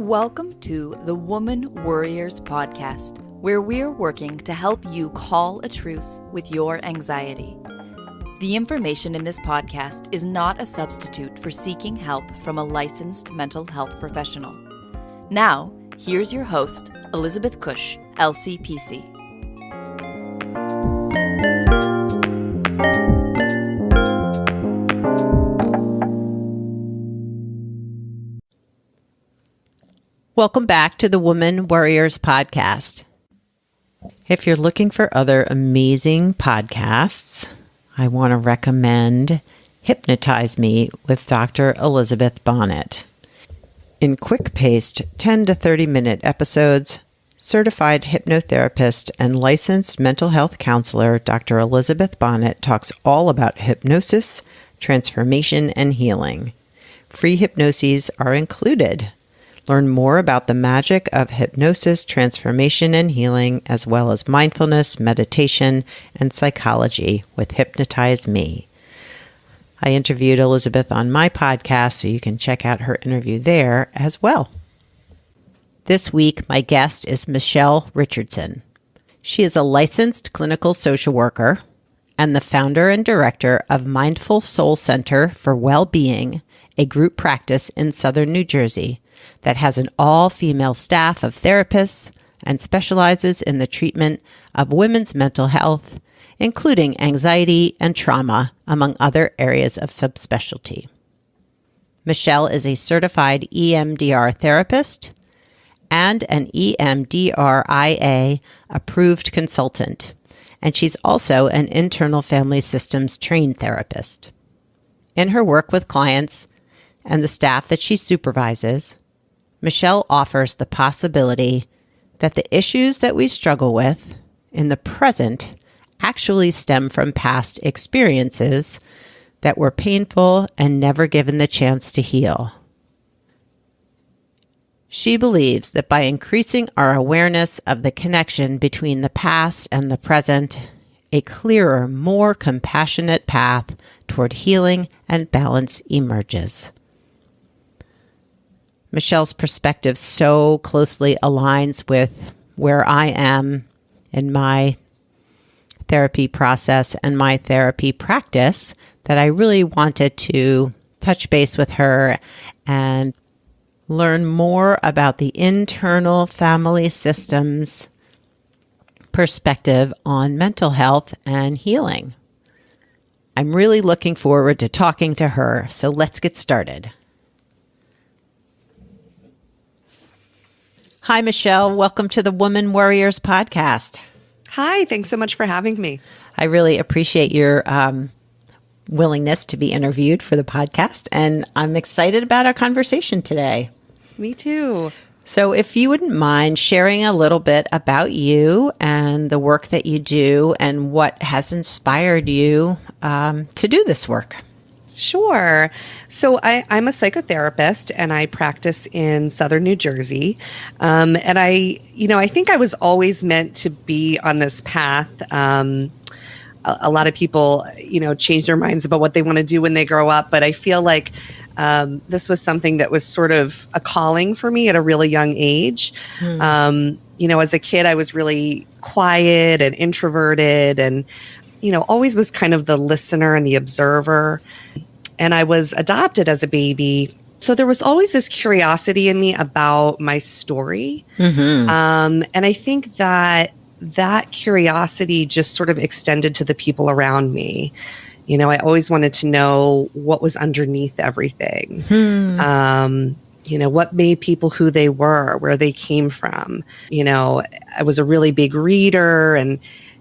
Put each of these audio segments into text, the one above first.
Welcome to the Woman Worriers podcast, where we're working to help you call a truce with your anxiety. The information in this podcast is not a substitute for seeking help from a licensed mental health professional. Now, here's your host, Elizabeth Cush, LCPC. Welcome back to the Woman Worriers podcast. If you're looking for other amazing podcasts, I want to recommend Hypnotize Me with Dr. Elizabeth Bonnet. In quick-paced 10 to 30-minute episodes, certified hypnotherapist and licensed mental health counselor Dr. Elizabeth Bonnet talks all about hypnosis, transformation, and healing. Free hypnoses are included. Learn more about the magic of hypnosis, transformation, and healing, as well as mindfulness, meditation, and psychology with Hypnotize Me. I interviewed Elizabeth on my podcast, so you can check out her interview there as well. This week, my guest is Michelle Richardson. She is a licensed clinical social worker and the founder and director of Mindful Soul Center for Well-Being, a group practice in Southern New Jersey that has an all-female staff of therapists and specializes in the treatment of women's mental health, including anxiety and trauma, among other areas of subspecialty. Michelle is a certified EMDR therapist and an EMDRIA approved consultant, and she's also an internal family systems trained therapist. In her work with clients and the staff that she supervises, Michelle offers the possibility that the issues that we struggle with in the present actually stem from past experiences that were painful and never given the chance to heal. She believes that by increasing our awareness of the connection between the past and the present, a clearer, more compassionate path toward healing and balance emerges. Michelle's perspective so closely aligns with where I am in my therapy process and my therapy practice that I really wanted to touch base with her and learn more about the internal family systems perspective on mental health and healing. I'm really looking forward to talking to her, so let's get started. Hi, Michelle. Welcome to the Woman Worriers podcast. Hi. Thanks so much for having me. I really appreciate your willingness to be interviewed for the podcast, and I'm excited about our conversation today. Me too. So if you wouldn't mind sharing a little bit about you and the work that you do and what has inspired you to do this work. Sure. So I'm a psychotherapist and I practice in Southern New Jersey. And I think I was always meant to be on this path. A lot of people, change their minds about what they want to do when they grow up. But I feel like this was something that was sort of a calling for me at a really young age. As a kid, I was really quiet and introverted and, always was kind of the listener and the observer. And I was adopted as a baby. So there was always this curiosity in me about my story. Mm-hmm. And I think that curiosity just sort of extended to the people around me. I always wanted to know what was underneath everything. What made people who they were, where they came from. I was a really big reader. And,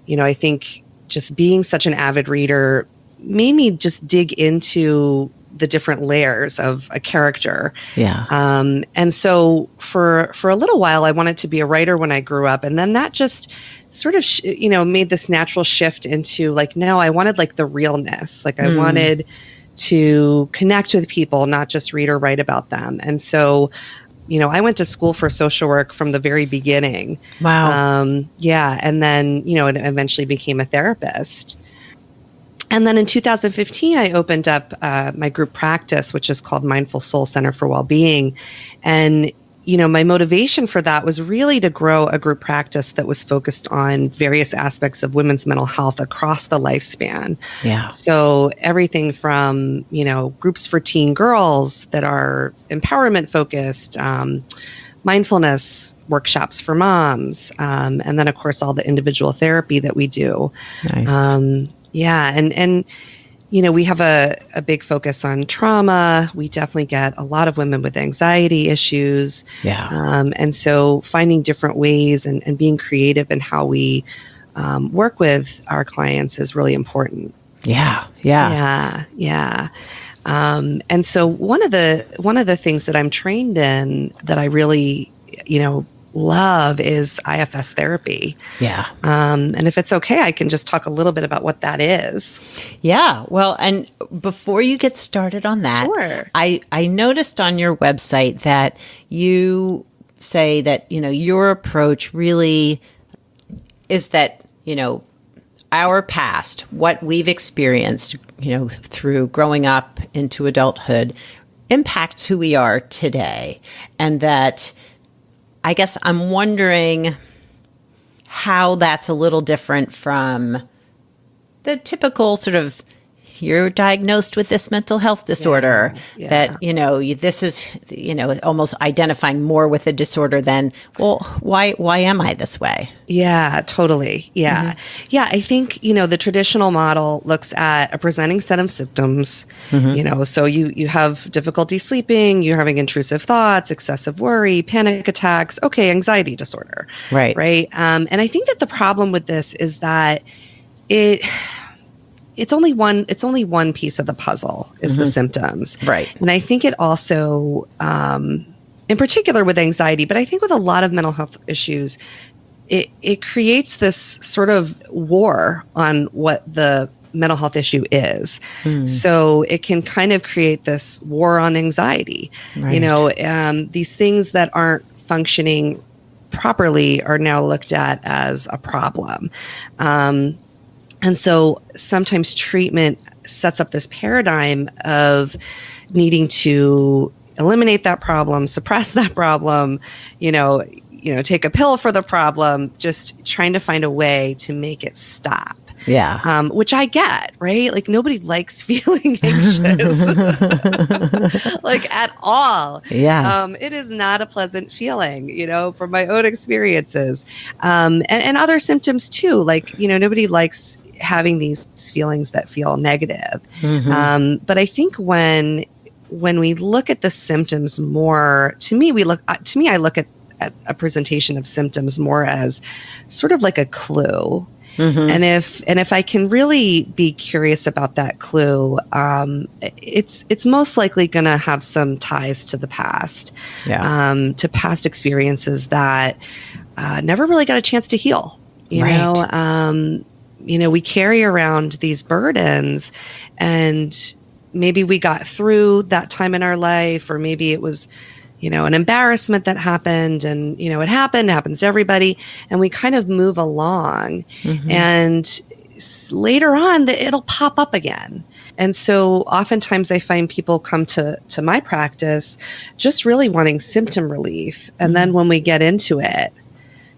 I think just being such an avid reader made me just dig into the different layers of a character. Yeah. And so for a little while, I wanted to be a writer when I grew up. And then that just sort of, made this natural shift into no, I wanted the realness. I wanted to connect with people, not just read or write about them. And so, I went to school for social work from the very beginning. Wow. And then, it eventually became a therapist. And then in 2015, I opened up my group practice, which is called Mindful Soul Center for Well-Being. And, my motivation for that was really to grow a group practice that was focused on various aspects of women's mental health across the lifespan. Yeah. So everything from, groups for teen girls that are empowerment focused, mindfulness workshops for moms, and then, of course, all the individual therapy that we do. Nice. And we have a big focus on trauma. We definitely get a lot of women with anxiety issues. Yeah. And so finding different ways and being creative in how we work with our clients is really important. Yeah. And so one of the things that I'm trained in that I really, love is IFS therapy. Yeah. And if it's okay, I can just talk a little bit about what that is. Yeah. Well, and before you get started on that, Sure. I noticed on your website that you say that, your approach really is that, our past, what we've experienced, through growing up into adulthood impacts who we are today. And that I guess I'm wondering how that's a little different from the typical sort of, you're diagnosed with this mental health disorder, that, this is, almost identifying more with a disorder than, well, why am I this way? Yeah, totally. Yeah. Mm-hmm. Yeah. I think, the traditional model looks at a presenting set of symptoms, so you have difficulty sleeping, you're having intrusive thoughts, excessive worry, panic attacks, anxiety disorder. Right. Right. And I think that the problem with this is that it's only one piece of the puzzle is the symptoms. Right. And I think it also, in particular with anxiety, but I think with a lot of mental health issues, it creates this sort of war on what the mental health issue is. So it can kind of create this war on anxiety. Right. These things that aren't functioning properly are now looked at as a problem. And so sometimes treatment sets up this paradigm of needing to eliminate that problem, suppress that problem, take a pill for the problem, just trying to find a way to make it stop. Yeah. Which I get, right? Like nobody likes feeling anxious, like at all. Yeah. It is not a pleasant feeling, from my own experiences, and other symptoms too. Like, nobody likes having these feelings that feel negative. But I think when we look at the symptoms more, I look at a presentation of symptoms more as sort of like a clue. And if I can really be curious about that clue, it's most likely going to have some ties to the past, to past experiences that never really got a chance to heal. We carry around these burdens, and maybe we got through that time in our life, or maybe it was, an embarrassment that happened, and, it happens to everybody, and we kind of move along, and later on it'll pop up again. And so oftentimes I find people come to my practice just really wanting symptom relief. And then when we get into it,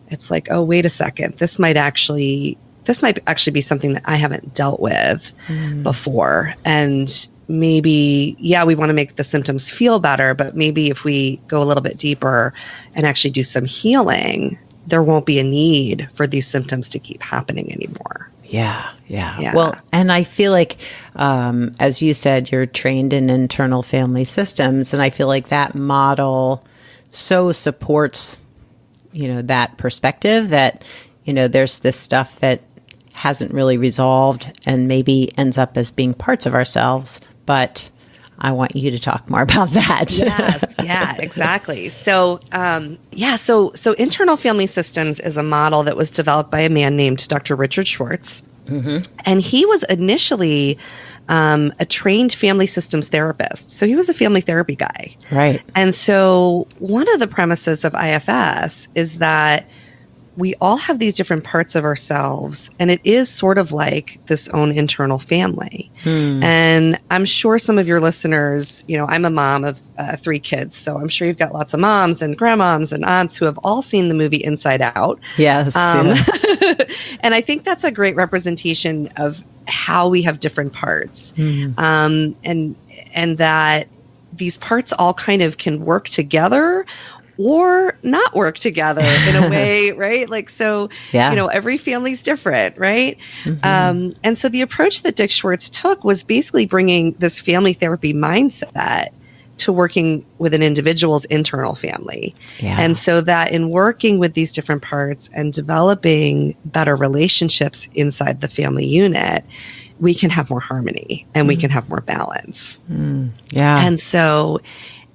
it's like, oh, wait a second, this might actually be something that I haven't dealt with before. And maybe, we want to make the symptoms feel better, but maybe if we go a little bit deeper and actually do some healing, there won't be a need for these symptoms to keep happening anymore. Yeah. Well, and I feel like, as you said, you're trained in internal family systems, and I feel like that model so supports, that perspective that, there's this stuff that hasn't really resolved and maybe ends up as being parts of ourselves. But I want you to talk more about that. Yes, yeah, exactly. So, so internal family systems is a model that was developed by a man named Dr. Richard Schwartz. And he was initially a trained family systems therapist. So he was a family therapy guy. Right. And so one of the premises of IFS is that we all have these different parts of ourselves, and it is sort of like this own internal family. And I'm sure some of your listeners, I'm a mom of 3 kids, so I'm sure you've got lots of moms and grandmoms and aunts who have all seen the movie Inside Out. Yes. And I think that's a great representation of how we have different parts, and that these parts all kind of can work together or not work together in a way, right? Like, so, every family's different, right? And so the approach that Dick Schwartz took was basically bringing this family therapy mindset to working with an individual's internal family. And so that in working with these different parts and developing better relationships inside the family unit, we can have more harmony and we can have more balance. And so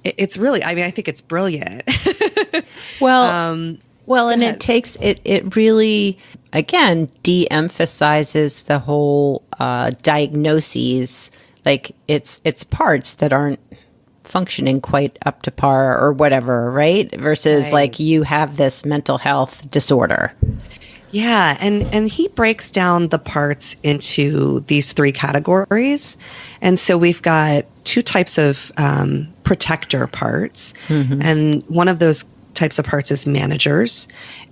it's really, I think it's brilliant. And it takes, it really, again, de-emphasizes the whole diagnoses, like it's parts that aren't functioning quite up to par or whatever, right? Versus like you have this mental health disorder. Yeah, and he breaks down the parts into these 3 categories. And so we've got 2 types of protector parts. And one of those types of parts is managers.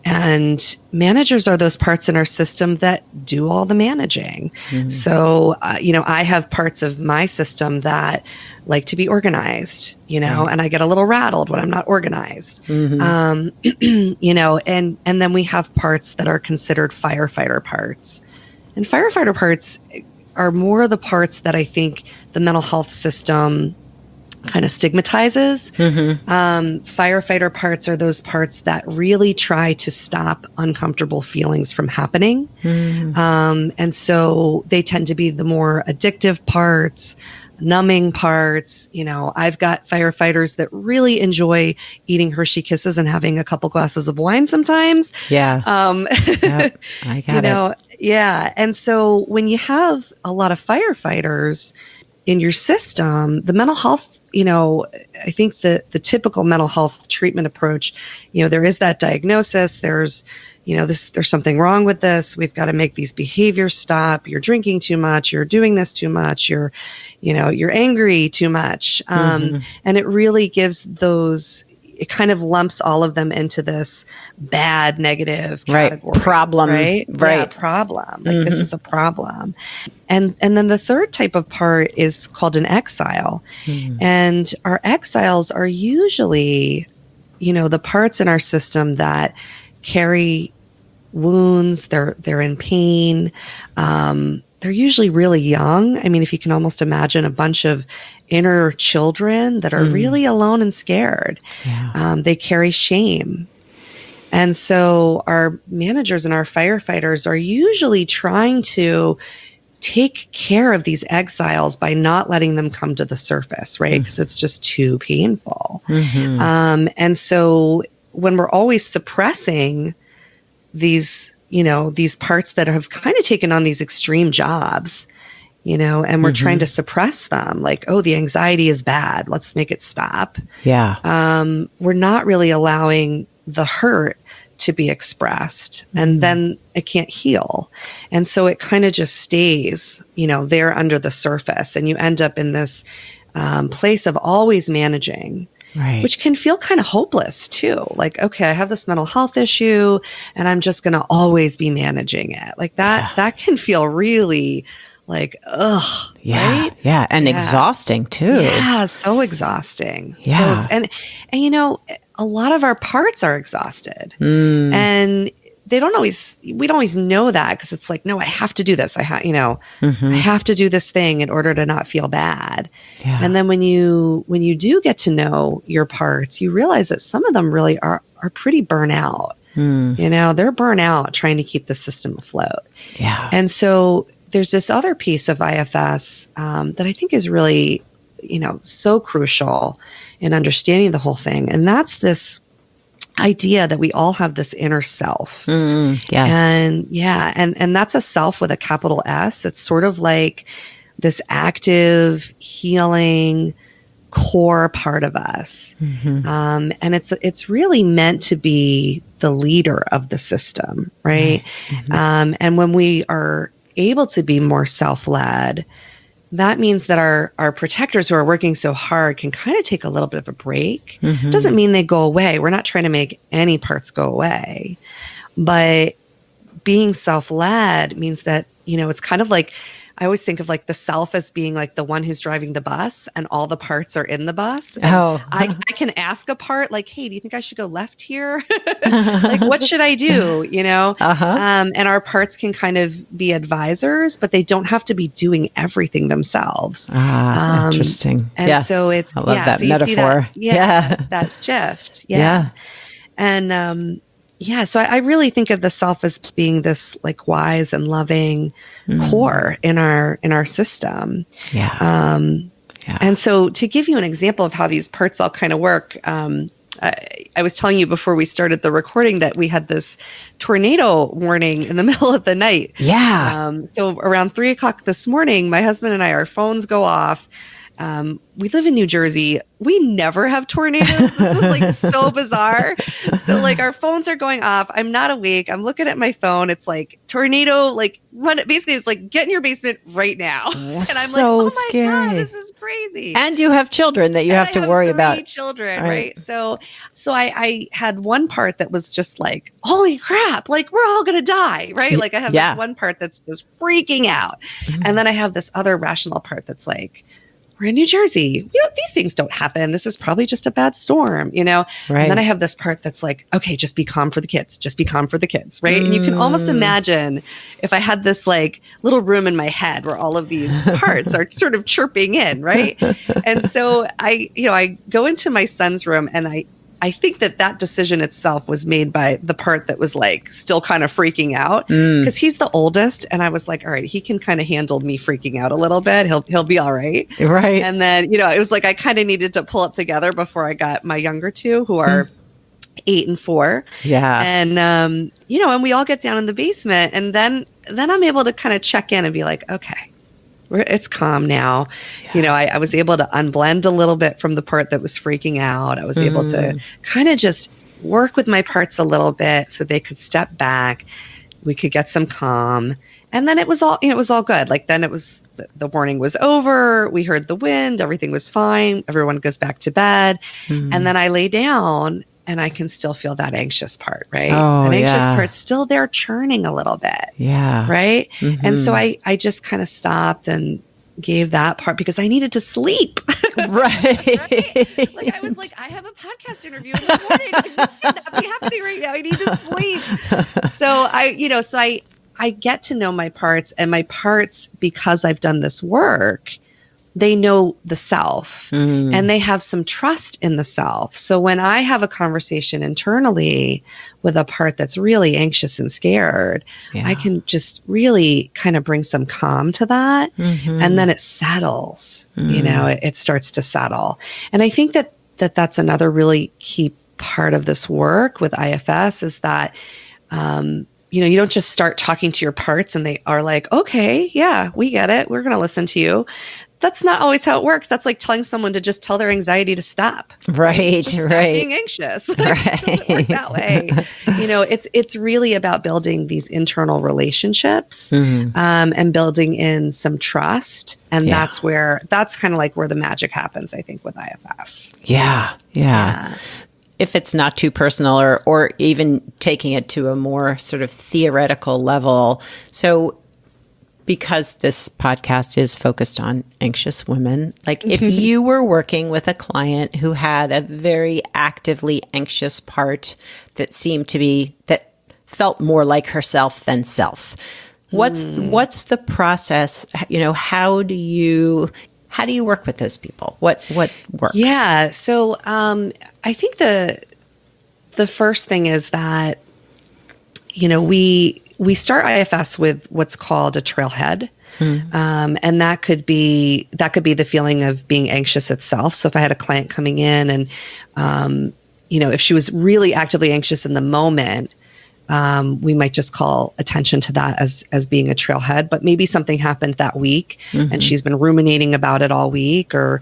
And managers are those parts in our system that do all the managing. So, I have parts of my system that like to be organized, and I get a little rattled when I'm not organized. And then we have parts that are considered firefighter parts. And firefighter parts are more of the parts that I think the mental health system kind of stigmatizes. Firefighter parts are those parts that really try to stop uncomfortable feelings from happening. And so they tend to be the more addictive parts, numbing parts. I've got firefighters that really enjoy eating Hershey Kisses and having a couple glasses of wine sometimes. I got it. Yeah. And so when you have a lot of firefighters in your system, the mental health, I think the typical mental health treatment approach, there is that diagnosis. There's, there's something wrong with this. We've got to make these behaviors stop. You're drinking too much. You're doing this too much. You're angry too much. And it really gives those, it kind of lumps all of them into this bad, negative category. Problem. Right. Yeah, problem. Like this is a problem. And then the third type of part is called an exile. And our exiles are usually, the parts in our system that carry wounds. They're in pain. They're usually really young. I mean, if you can almost imagine a bunch of inner children that are really alone and scared. They carry shame. And so our managers and our firefighters are usually trying to take care of these exiles by not letting them come to the surface, right? Because it's just too painful. And so when we're always suppressing these these parts that have kind of taken on these extreme jobs, and we're trying to suppress them, like, oh, the anxiety is bad, let's make it stop. We're not really allowing the hurt to be expressed, and then it can't heal. And so it kind of just stays, there under the surface, and you end up in this place of always managing. Which can feel kind of hopeless too. Like, okay, I have this mental health issue and I'm just going to always be managing it. Like that can feel really like, ugh. Right? Yeah. And exhausting too. Yeah. So exhausting. Yeah. So and a lot of our parts are exhausted and we don't always know that, because it's like, no, I have to do this. I have to do this thing in order to not feel bad. And then when you do get to know your parts, you realize that some of them really are pretty burnt out. They're burnt out trying to keep the system afloat. And so there's this other piece of IFS that I think is really, so crucial in understanding the whole thing. And that's this idea that we all have this inner self. And that's a self with a capital S. It's sort of like this active, healing, core part of us. And it's really meant to be the leader of the system, right? And when we are able to be more self-led, that means that our protectors who are working so hard can kind of take a little bit of a break. Doesn't mean they go away. We're not trying to make any parts go away. But being self-led means that, it's kind of like, I always think of like the self as being like the one who's driving the bus and all the parts are in the bus. And I can ask a part like, hey, do you think I should go left here? Like, what should I do? And our parts can kind of be advisors, but they don't have to be doing everything themselves. Interesting. And so it's, I love that so metaphor. That shift. And, so I really think of the self as being this like wise and loving core in our system. And so to give you an example of how these parts all kind of work, I was telling you before we started the recording that we had this tornado warning in the middle of the night. So around 3:00 this morning, my husband and I, our phones go off. We live in New Jersey. We never have tornadoes. This was like so bizarre. So like our phones are going off. I'm not awake. I'm looking at my phone. It's like tornado, like run. Basically, it's like get in your basement right now. And I'm so like, oh my scary. God, this is crazy. And you have children that you have to worry about. Children, right? So I had one part that was just like, holy crap, like we're all gonna die, right? Like I have this one part that's just freaking out, and then I have this other rational part that's like, we're in New Jersey. These things don't happen. This is probably just a bad storm, Right. And then I have this part that's like, okay, just be calm for the kids. Just be calm for the kids, right? And you can almost imagine if I had this like little room in my head where all of these parts are sort of chirping in, right? And so I go into my son's room and I think that decision itself was made by the part that was like still kind of freaking out because he's the oldest. And I was like, all right, he can kind of handle me freaking out a little bit. He'll be all right. Right. And then, it was like I kind of needed to pull it together before I got my younger two who are 8 and 4. And, and we all get down in the basement and then I'm able to kind of check in and be like, okay, it's calm now. I was able to unblend a little bit from the part that was freaking out. I was able to kind of just work with my parts a little bit so they could step back. We could get some calm. And then it was all good. Like then it was, the warning was over. We heard the wind. Everything was fine. Everyone goes back to bed. And then I lay down and I can still feel that anxious part, right? That anxious part's still there churning a little bit. Right? And so I just kind of stopped and gave that part because I needed to sleep. Right. Like I was like, I have a podcast interview in the morning. This cannot be happening right now. I need to sleep. So I get to know my parts, and my parts, because I've done this work, they know the self and they have some trust in the self. So when I have a conversation internally with a part that's really anxious and scared, I can just really kind of bring some calm to that. And then it settles, it starts to settle. And I think that's another really key part of this work with IFS is that, you don't just start talking to your parts and they are like, okay, yeah, we get it. We're going to listen to you. That's not always how it works. That's like telling someone to just tell their anxiety to stop. Right. Stop being anxious. It doesn't work that way. It's really about building these internal relationships and building in some trust. And that's kind of like where the magic happens, I think, with IFS. Yeah. If it's not too personal or even taking it to a more sort of theoretical level. So because this podcast is focused on anxious women, like if you were working with a client who had a very actively anxious part that felt more like herself than self, what's the process? How do you work with those people? What works? Yeah. So I think the first thing is that, we start IFS with what's called a trailhead. And that could be the feeling of being anxious itself. So if I had a client coming in and, if she was really actively anxious in the moment, we might just call attention to that as being a trailhead, but maybe something happened that week and she's been ruminating about it all week, or,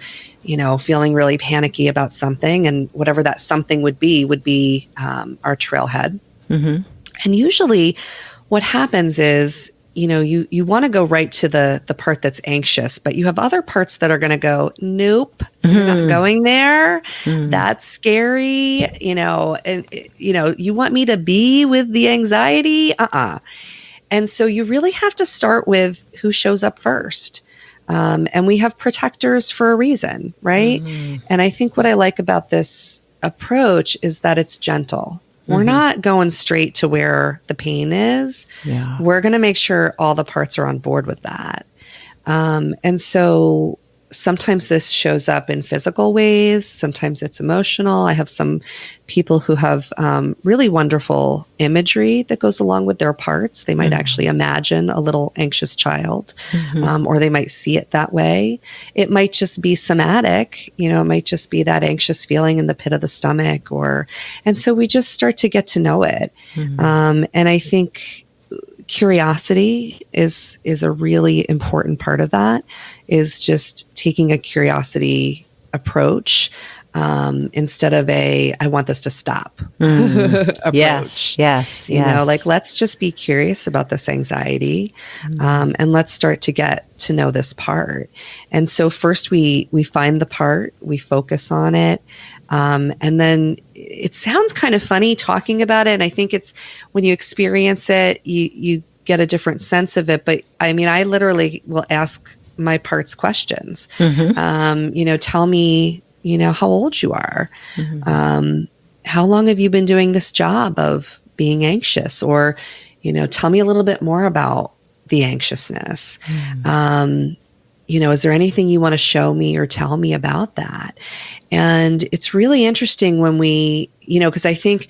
feeling really panicky about something, and whatever that something would be our trailhead. And usually what happens is, you want to go right to the part that's anxious, but you have other parts that are going to go, nope, you're not going there. That's scary. And, you want me to be with the anxiety? And so you really have to start with who shows up first. And we have protectors for a reason, right? And I think what I like about this approach is that it's gentle. We're not going straight to where the pain is. Yeah. We're going to make sure all the parts are on board with that. And so sometimes this shows up in physical ways. Sometimes it's emotional. I have some people who have really wonderful imagery that goes along with their parts. They might actually imagine a little anxious child, or they might see it that way. It might just be somatic. It might just be that anxious feeling in the pit of the stomach, and so we just start to get to know it. And I think curiosity is a really important part of that, is just taking a curiosity approach instead of I want this to stop approach. Yes. Like, let's just be curious about this anxiety, and let's start to get to know this part. And so first we find the part, we focus on it, and then it sounds kind of funny talking about it. And I think it's when you experience it, you get a different sense of it. But I mean, I literally will ask my parts questions. Tell me, how old you are. How long have you been doing this job of being anxious? Or, tell me a little bit more about the anxiousness. Is there anything you want to show me or tell me about that? And it's really interesting when we, because I think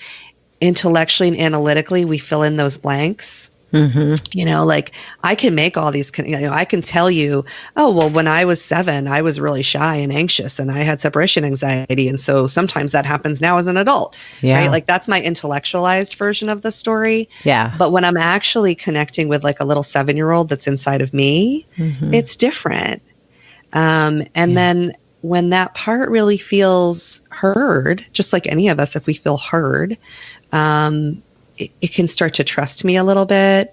intellectually and analytically, we fill in those blanks. Like I can make all these, I can tell you, oh, well, when I was 7, I was really shy and anxious and I had separation anxiety. And so sometimes that happens now as an adult, right? Like that's my intellectualized version of the story. Yeah. But when I'm actually connecting with like a little 7-year-old that's inside of me, it's different. Then when that part really feels heard, just like any of us, if we feel heard, it can start to trust me a little bit.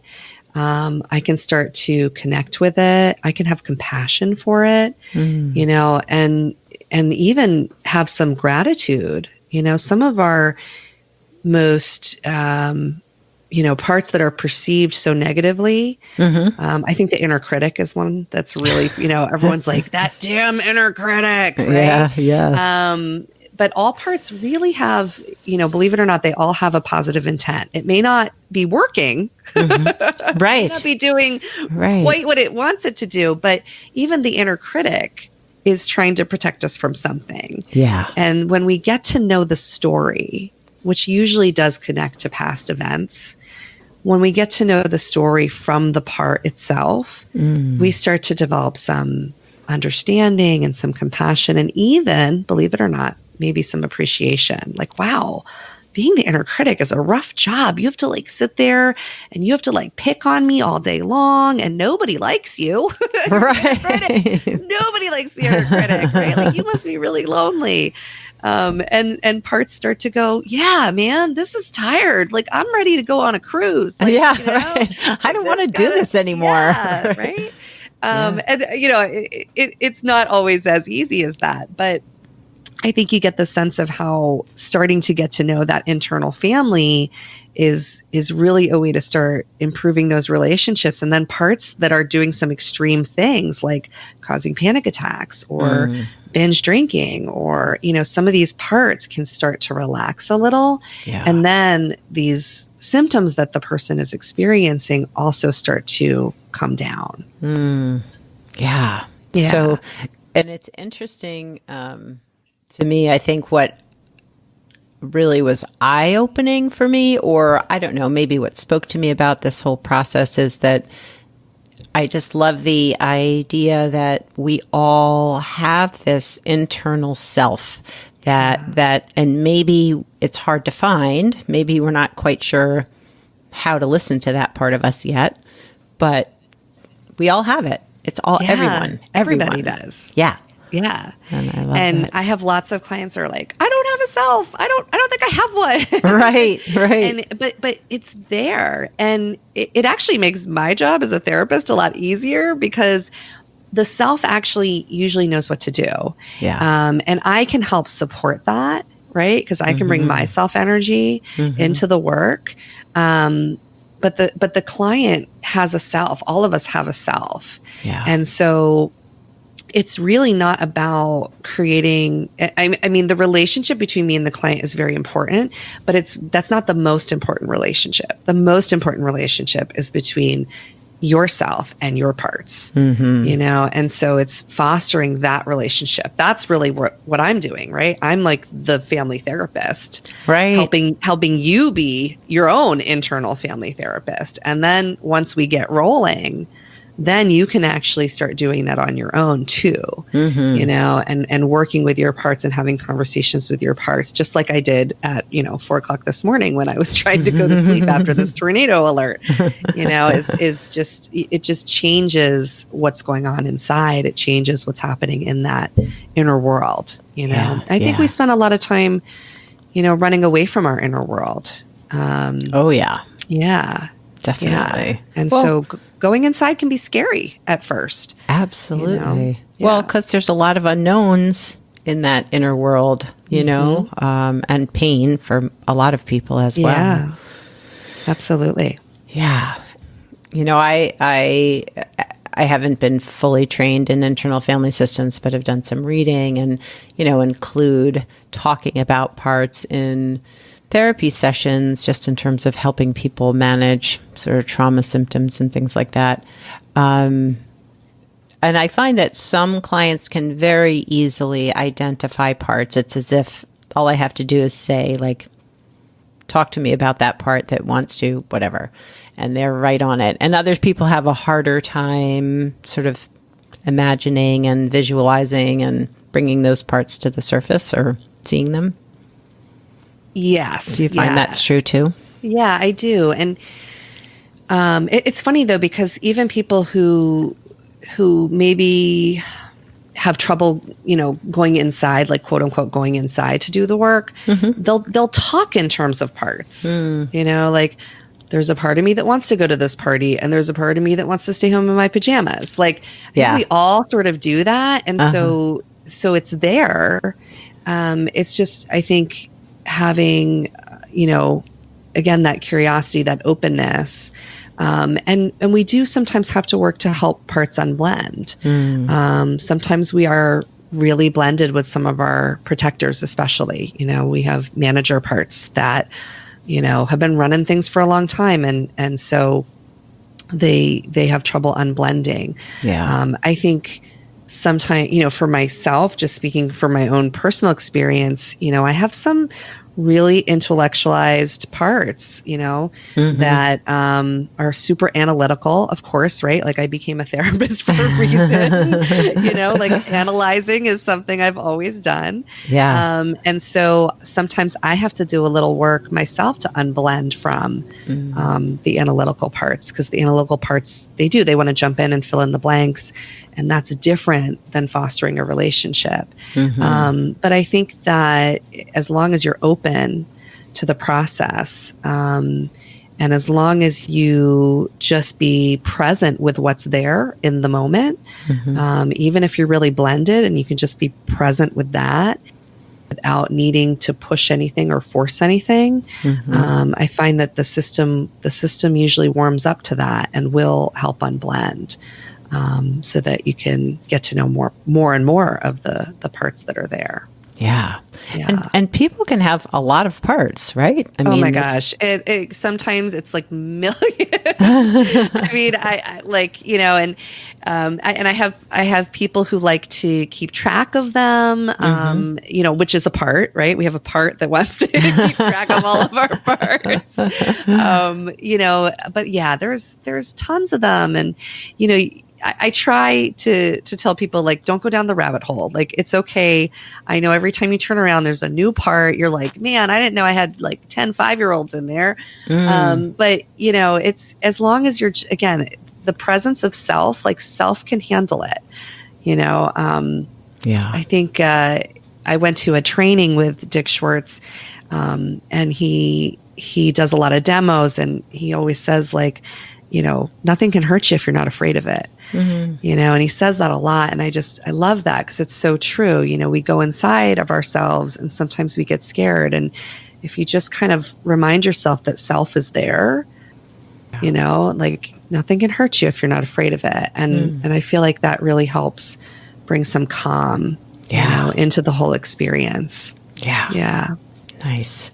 I can start to connect with it. I can have compassion for it, and even have some gratitude. Some of our most, parts that are perceived so negatively. I think the inner critic is one that's really, everyone's like, that damn inner critic, right? Yeah. But all parts really have, believe it or not, they all have a positive intent. It may not be working, right? It may not be doing quite what it wants it to do, but even the inner critic is trying to protect us from something. Yeah. And when we get to know the story, which usually does connect to past events, when we get to know the story from the part itself, we start to develop some understanding and some compassion, and even, believe it or not, maybe some appreciation. Like, wow, being the inner critic is a rough job. You have to like sit there and you have to like pick on me all day long, and nobody likes you. Right. Nobody likes the inner critic, right? Like you must be really lonely. And parts start to go, yeah, man, this is tired. Like I'm ready to go on a cruise. Like, right. I don't want to do this anymore. Yeah, right. And it's not always as easy as that, but I think you get the sense of how starting to get to know that internal family is really a way to start improving those relationships. And then parts that are doing some extreme things like causing panic attacks or binge drinking, or, some of these parts can start to relax a little. Yeah. And then these symptoms that the person is experiencing also start to come down. Yeah. So, and it's interesting, to me, I think what really was eye-opening for me, or I don't know, maybe what spoke to me about this whole process, is that I just love the idea that we all have this internal self that, and maybe it's hard to find. Maybe we're not quite sure how to listen to that part of us yet, but we all have it. It's all everybody does. Yeah. Yeah. And I love that. I have lots of clients who are like, I don't have a self. I don't think I have one. Right. But it's there. And it actually makes my job as a therapist a lot easier because the self actually usually knows what to do. Yeah. And I can help support that, right? Because I can bring my self energy into the work. But the client has a self. All of us have a self. Yeah. And so it's really not about creating, I mean, the relationship between me and the client is very important, but that's not the most important relationship. The most important relationship is between yourself and your parts, and so it's fostering that relationship. That's really what I'm doing, right? I'm like the family therapist, right? Helping you be your own internal family therapist. And then once we get rolling, then you can actually start doing that on your own too, and working with your parts and having conversations with your parts, just like I did at, 4:00 this morning when I was trying to go to sleep after this tornado alert, it just changes what's going on inside. It changes what's happening in that inner world. I think we spend a lot of time, running away from our inner world. Yeah, definitely. Yeah. And so going inside can be scary at first. Absolutely. Well, because there's a lot of unknowns in that inner world, and pain for a lot of people as well. Yeah, absolutely. Yeah. I haven't been fully trained in internal family systems, but have done some reading and, include talking about parts in therapy sessions, just in terms of helping people manage sort of trauma symptoms and things like that. And I find that some clients can very easily identify parts. It's as if all I have to do is say, like, talk to me about that part that wants to, whatever. And they're right on it. And other people have a harder time sort of imagining and visualizing and bringing those parts to the surface or seeing them. Yes. Do you find that's true too? Yeah, I do. And it's funny though, because even people who maybe have trouble, going inside, like quote unquote, going inside to do the work, they'll talk in terms of parts, like there's a part of me that wants to go to this party and there's a part of me that wants to stay home in my pajamas. Like we all sort of do that. And so it's there. It's just, I think, having, again, that curiosity, that openness. And we do sometimes have to work to help parts unblend. Sometimes we are really blended with some of our protectors, especially, we have manager parts that, have been running things for a long time. And so they have trouble unblending. Yeah. I think sometimes, for myself, just speaking from my own personal experience, I have some really intellectualized parts, that are super analytical, of course, right? Like I became a therapist for a reason, like analyzing is something I've always done. Yeah. And so sometimes I have to do a little work myself to unblend from the analytical parts, because the analytical parts, they want to jump in and fill in the blanks. And that's different than fostering a relationship. But I think that as long as you're open to the process, and as long as you just be present with what's there in the moment, even if you're really blended and you can just be present with that without needing to push anything or force anything, I find that the system usually warms up to that and will help unblend. So that you can get to know more and more of the parts that are there. Yeah. And people can have a lot of parts, right? I mean, my gosh. It sometimes it's like millions. I mean, I like, and I have people who like to keep track of them, which is a part, right? We have a part that wants to keep track of all of our parts. But yeah, there's tons of them. And, I try to tell people, like, don't go down the rabbit hole. Like, it's okay. I know every time you turn around, there's a new part. You're like, man, I didn't know I had like 10 5-year-olds in there. But it's as long as you're, again, the presence of self, like self can handle it. I think I went to a training with Dick Schwartz, and he does a lot of demos, and he always says, like, nothing can hurt you if you're not afraid of it. And he says that a lot. And I love that, because it's so true. We go inside of ourselves and sometimes we get scared. And if you just kind of remind yourself that self is there, like nothing can hurt you if you're not afraid of it. And I feel like that really helps bring some calm, into the whole experience. Yeah. Nice.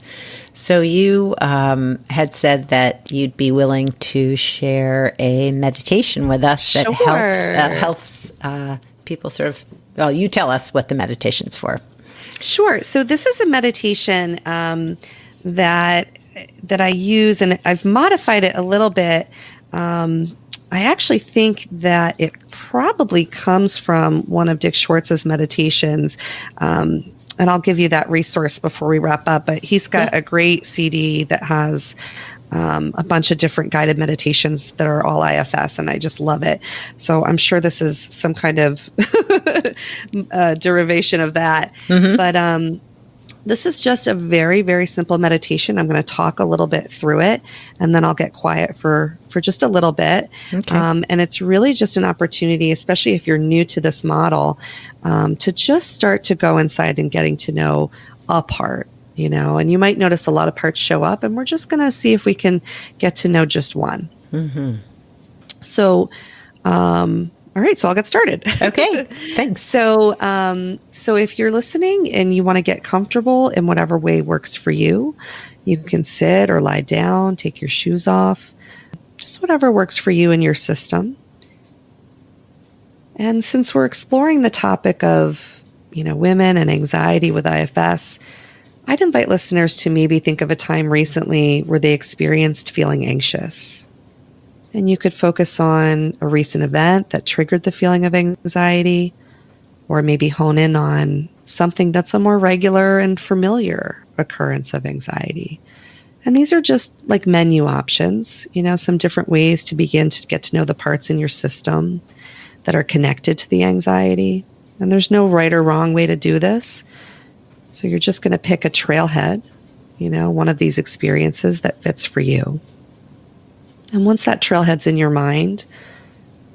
So you had said that you'd be willing to share a meditation with us that helps people sort of, well, you tell us what the meditation's for. Sure. So this is a meditation that I use, and I've modified it a little bit. I actually think that it probably comes from one of Dick Schwartz's meditations. And I'll give you that resource before we wrap up. But he's got a great CD that has a bunch of different guided meditations that are all IFS, and I just love it. So I'm sure this is some kind of derivation of that. But this is just a very, very simple meditation. I'm going to talk a little bit through it, and then I'll get quiet for just a little bit. Okay. And it's really just an opportunity, especially if you're new to this model, to just start to go inside and getting to know a part, and you might notice a lot of parts show up, and we're just going to see if we can get to know just one. So, all right, so I'll get started. Okay, thanks. So if you're listening and you want to get comfortable in whatever way works for you, you can sit or lie down, take your shoes off, just whatever works for you in your system. And since we're exploring the topic of, women and anxiety with IFS, I'd invite listeners to maybe think of a time recently where they experienced feeling anxious. And you could focus on a recent event that triggered the feeling of anxiety, or maybe hone in on something that's a more regular and familiar occurrence of anxiety. And these are just like menu options, some different ways to begin to get to know the parts in your system that are connected to the anxiety. And there's no right or wrong way to do this. So you're just going to pick a trailhead, one of these experiences that fits for you. And once that trailhead's in your mind,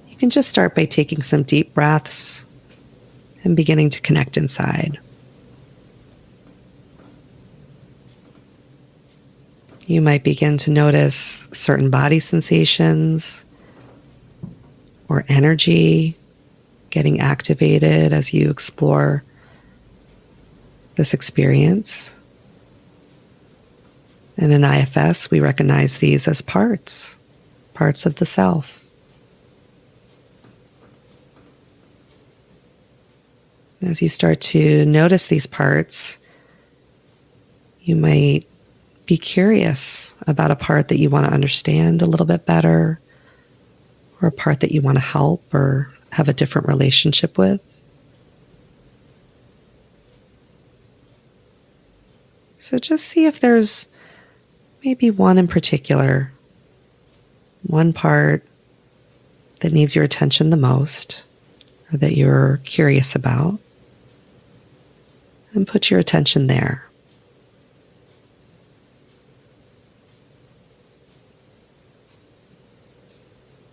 you can just start by taking some deep breaths and beginning to connect inside. You might begin to notice certain body sensations or energy getting activated as you explore this experience. And in IFS, we recognize these as parts of the self. As you start to notice these parts, you might be curious about a part that you want to understand a little bit better, or a part that you want to help or have a different relationship with. So just see if there's maybe one in particular, one part that needs your attention the most, or that you're curious about, and put your attention there.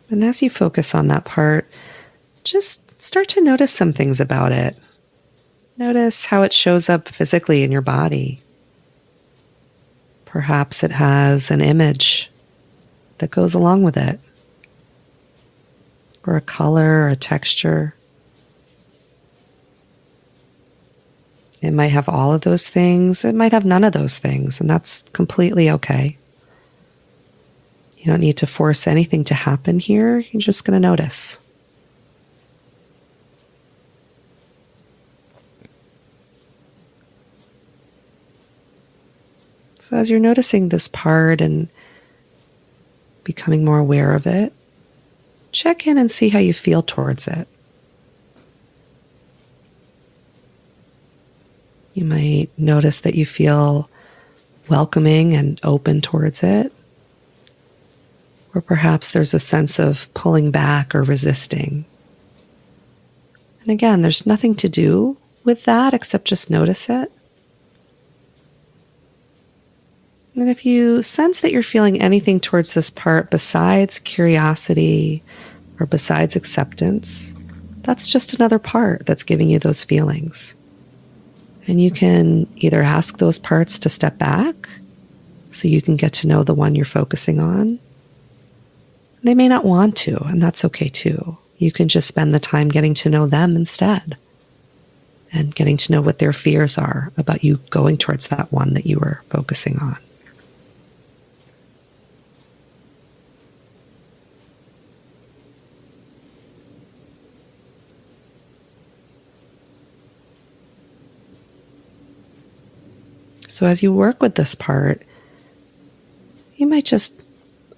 And as you focus on that part, just start to notice some things about it. Notice how it shows up physically in your body. Perhaps it has an image that goes along with it, or a color or a texture. It might have all of those things. It might have none of those things, and that's completely okay. You don't need to force anything to happen here. You're just going to notice. So as you're noticing this part and becoming more aware of it, check in and see how you feel towards it. You might notice that you feel welcoming and open towards it. Or perhaps there's a sense of pulling back or resisting. And again, there's nothing to do with that except just notice it. And if you sense that you're feeling anything towards this part besides curiosity or besides acceptance, that's just another part that's giving you those feelings. And you can either ask those parts to step back so you can get to know the one you're focusing on. They may not want to, and that's okay too. You can just spend the time getting to know them instead and getting to know what their fears are about you going towards that one that you were focusing on. So as you work with this part, you might just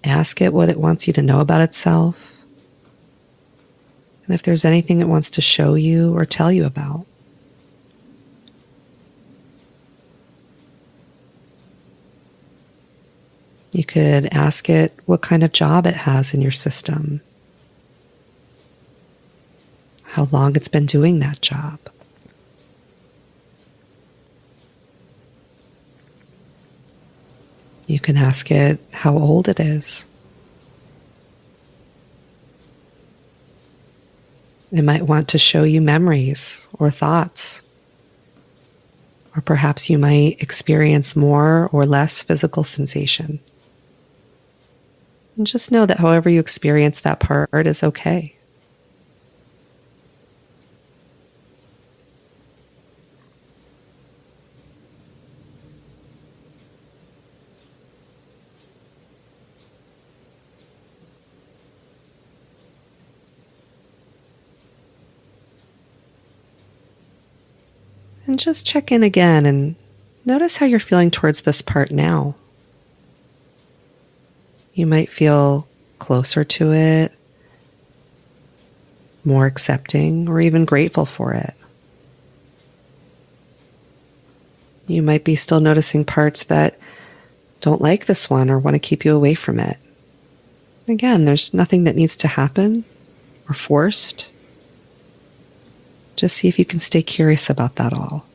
ask it what it wants you to know about itself, and if there's anything it wants to show you or tell you about. You could ask it what kind of job it has in your system, how long it's been doing that job. You can ask it how old it is. It might want to show you memories or thoughts. Or perhaps you might experience more or less physical sensation. And just know that however you experience that part is okay. And just check in again and notice how you're feeling towards this part now. You might feel closer to it, more accepting, or even grateful for it. You might be still noticing parts that don't like this one or want to keep you away from it. Again, there's nothing that needs to happen or forced. Just see if you can stay curious about that all.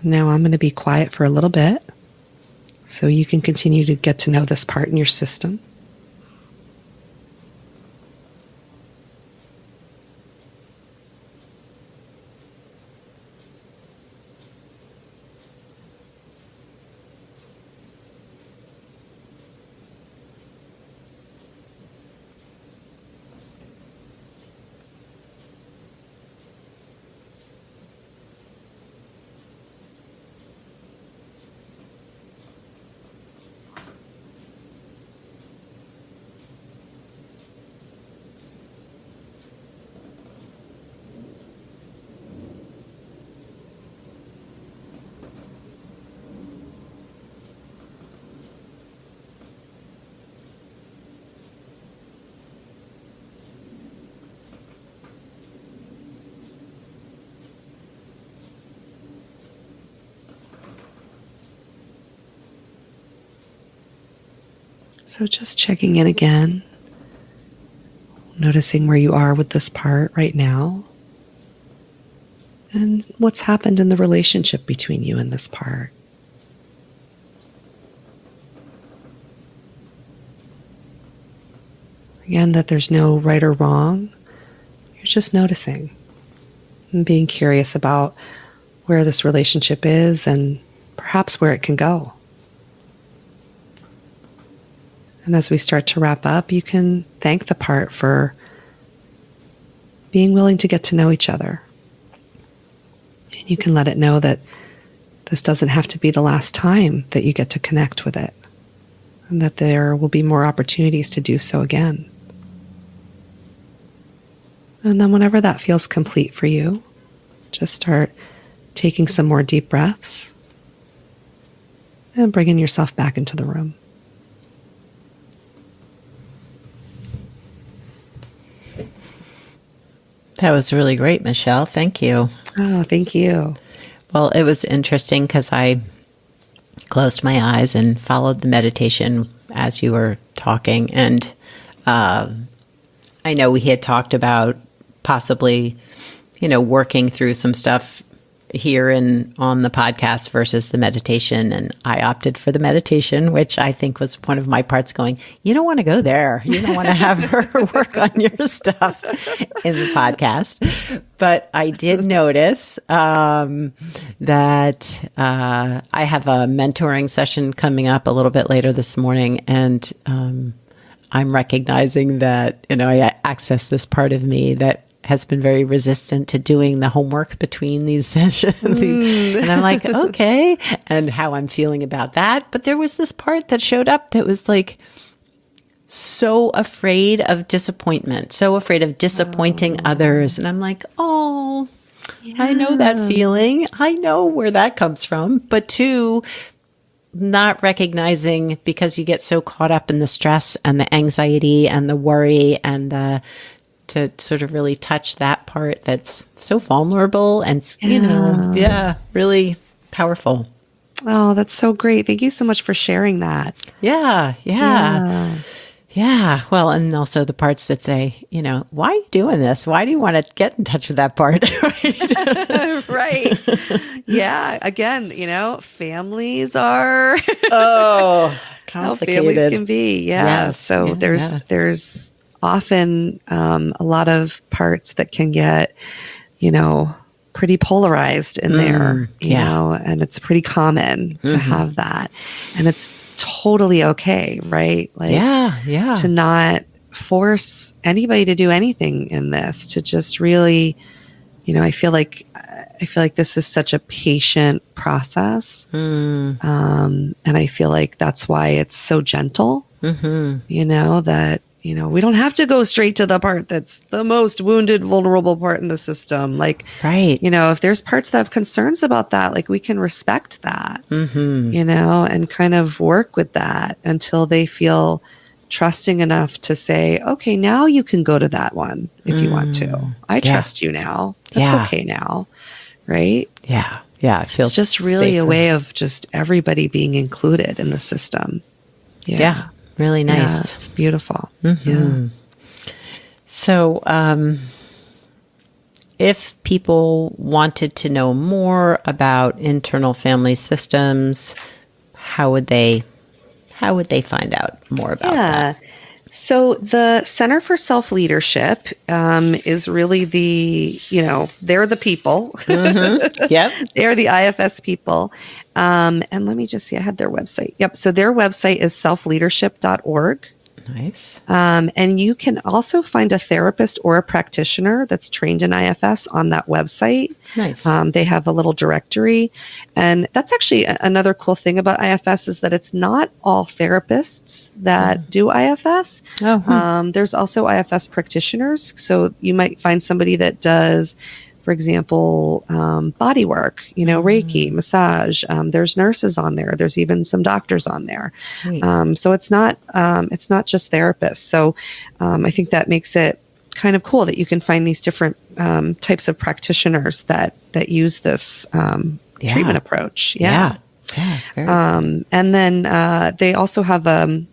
Now I'm going to be quiet for a little bit so you can continue to get to know this part in your system. So just checking in again, noticing where you are with this part right now, and what's happened in the relationship between you and this part. Again, that there's no right or wrong. You're just noticing and being curious about where this relationship is and perhaps where it can go. And as we start to wrap up, you can thank the part for being willing to get to know each other. And you can let it know that this doesn't have to be the last time that you get to connect with it, and that there will be more opportunities to do so again. And then whenever that feels complete for you, just start taking some more deep breaths And bringing yourself back into the room. That was really great, Michelle. Thank you. Oh, thank you. Well, it was interesting because I closed my eyes and followed the meditation as you were talking. And I know we had talked about possibly, working through some stuff here on the podcast versus the meditation. And I opted for the meditation, which I think was one of my parts going, you don't want to go there. You don't want to have her work on your stuff in the podcast. But I did notice that I have a mentoring session coming up a little bit later this morning. And I'm recognizing that, I access this part of me that has been very resistant to doing the homework between these sessions. And I'm like, okay, and how I'm feeling about that. But there was this part that showed up that was like so afraid of disappointment, so afraid of disappointing others. And I'm like, oh, yeah. I know that feeling. I know where that comes from. But two, not recognizing, because you get so caught up in the stress and the anxiety and the worry and to sort of really touch that part that's so vulnerable and, really powerful. Oh, that's so great. Thank you so much for sharing that. Yeah. Well, and also the parts that say, why are you doing this? Why do you want to get in touch with that part? Right. Yeah. Again, families are complicated. How families can be. Yeah. Yes. So there's often a lot of parts that can get, pretty polarized in there, you know, and it's pretty common to have that. And it's totally okay, right? Like, to not force anybody to do anything in this, to just really, I feel like this is such a patient process. And I feel like that's why it's so gentle, that, we don't have to go straight to the part that's the most wounded, vulnerable part in the system. Like, right. If there's parts that have concerns about that, like, we can respect that, and kind of work with that until they feel trusting enough to say, okay, now you can go to that one if you want to. I trust you now. That's okay now. Right? Yeah. Yeah. It feels it's just really safer. a way of just everybody being included in the system. Yeah. Really nice. Yeah, it's beautiful. Yeah. So, if people wanted to know more about internal family systems, how would they find out more about that? So the Center for Self-Leadership is really they're the people. Yep. They're the IFS people. And let me just see, I had their website. Yep. So their website is selfleadership.org. Nice. And you can also find a therapist or a practitioner that's trained in IFS on that website. Nice. They have a little directory. And that's actually another cool thing about IFS is that it's not all therapists that do IFS. There's also IFS practitioners. So you might find somebody that does, for example, body work, Reiki, massage. There's nurses on there. There's even some doctors on there. So it's not just therapists. So I think that makes it kind of cool that you can find these different types of practitioners that use this treatment approach. Yeah. And then they also have a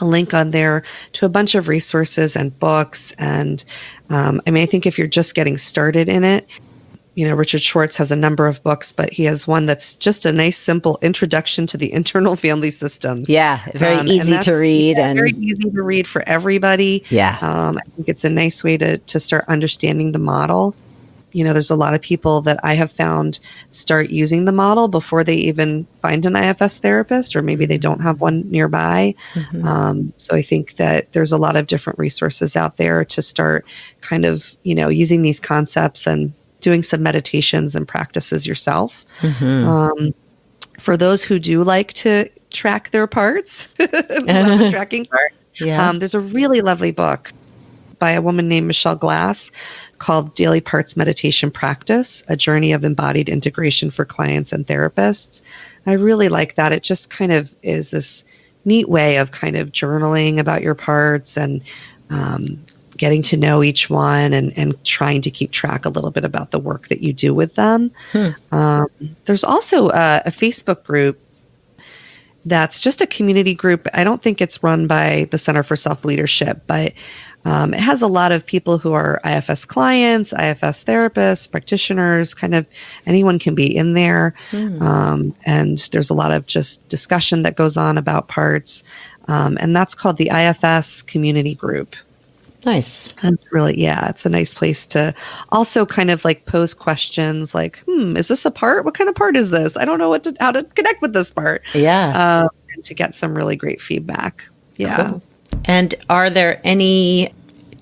link on there to a bunch of resources and books. And I think if you're just getting started in it, Richard Schwartz has a number of books, but he has one that's just a nice, simple introduction to the internal family systems. Yeah, very easy to read. And very easy to read for everybody. Yeah. I think it's a nice way to start understanding the model. There's a lot of people that I have found start using the model before they even find an IFS therapist, or maybe they don't have one nearby. So I think that there's a lot of different resources out there to start kind of, using these concepts and doing some meditations and practices yourself. For those who do like to track their parts, love the tracking part, there's a really lovely book by a woman named Michelle Glass called Daily Parts Meditation Practice, A Journey of Embodied Integration for Clients and Therapists. I really like that. It just kind of is this neat way of kind of journaling about your parts and getting to know each one and trying to keep track a little bit about the work that you do with them. There's also a Facebook group that's just a community group. I don't think it's run by the Center for Self-Leadership, but it has a lot of people who are IFS clients, IFS therapists, practitioners, kind of anyone can be in there. And there's a lot of just discussion that goes on about parts. And that's called the IFS Community Group. Nice. And really, yeah, it's a nice place to also kind of like pose questions like, is this a part? What kind of part is this? I don't know how to connect with this part. Yeah. And to get some really great feedback. Yeah. Cool. And are there any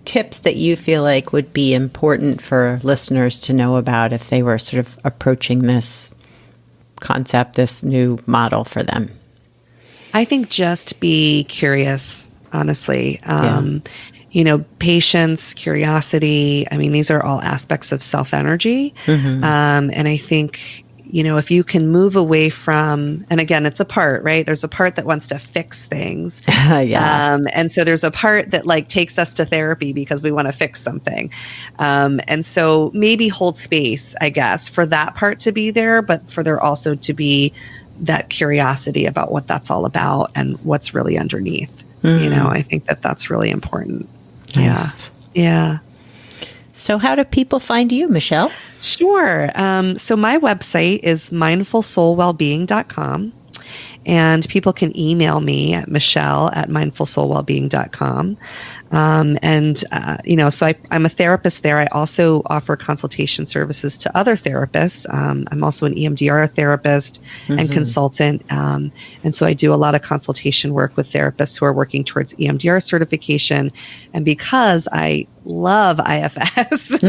tips that you feel like would be important for listeners to know about if they were sort of approaching this concept, this new model for them? I think just be curious, honestly. Patience, curiosity. I mean, these are all aspects of self-energy. And I think, if you can move away from, and again, it's a part, right? There's a part that wants to fix things. And so there's a part that like takes us to therapy because we want to fix something. And so maybe hold space, I guess, for that part to be there, but for there also to be that curiosity about what that's all about and what's really underneath. I think that's really important. Nice. Yeah. So how do people find you, Michelle? Sure. So my website is mindfulsoulwellbeing.com. And people can email me at michelle@mindfulsoulwellbeing.com. So I'm a therapist there. I also offer consultation services to other therapists. I'm also an EMDR therapist and consultant. And so I do a lot of consultation work with therapists who are working towards EMDR certification. And because I love IFS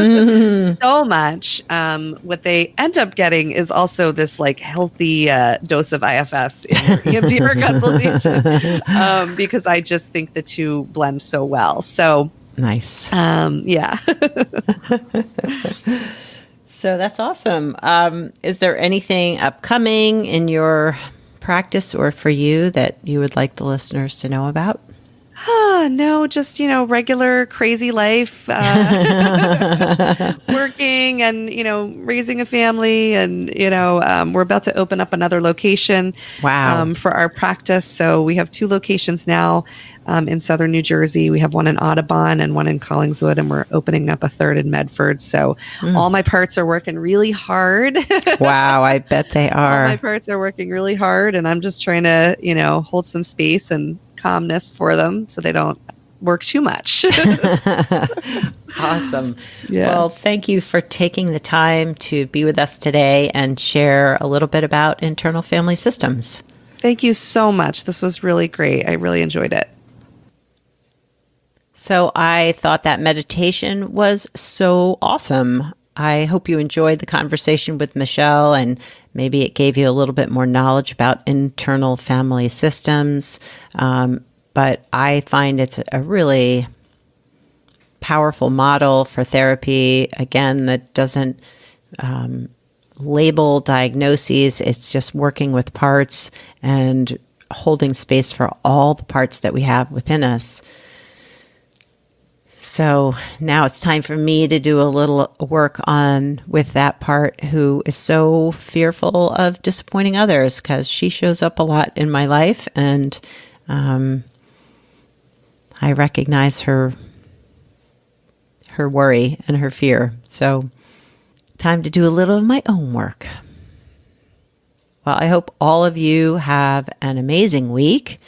so much, what they end up getting is also this like healthy dose of IFS in your EMDR consultation, because I just think the two blend so well. So nice. Yeah. So that's awesome. Is there anything upcoming in your practice or for you that you would like the listeners to know about? No, just, regular crazy life, working and, raising a family. And, we're about to open up another location for our practice. So we have 2 locations now in southern New Jersey. We have one in Audubon and one in Collingswood, and we're opening up a 3rd in Medford. So all my parts are working really hard. Wow, I bet they are. All my parts are working really hard, and I'm just trying to, hold some space and calmness for them so they don't work too much. Awesome. Yeah. Well, thank you for taking the time to be with us today and share a little bit about internal family systems. Thank you so much. This was really great. I really enjoyed it. So I thought that meditation was so awesome. I hope you enjoyed the conversation with Michelle, and maybe it gave you a little bit more knowledge about internal family systems. But I find it's a really powerful model for therapy, again, that doesn't label diagnoses. It's just working with parts and holding space for all the parts that we have within us. So now it's time for me to do a little work with that part who is so fearful of disappointing others, because she shows up a lot in my life, and I recognize her worry and her fear. So time to do a little of my own work. Well, I hope all of you have an amazing week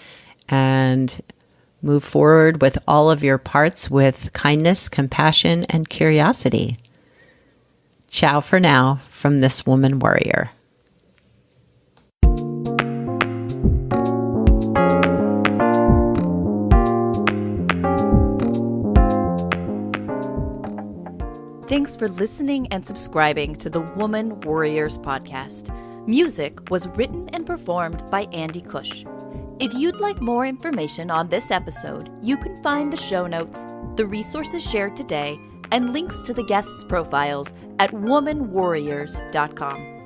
and move forward with all of your parts with kindness, compassion, and curiosity. Ciao for now from this Woman Worrier. Thanks for listening and subscribing to the Woman Worriers podcast. Music was written and performed by Andy Cush. If you'd like more information on this episode, you can find the show notes, the resources shared today, and links to the guests' profiles at womanwarriors.com.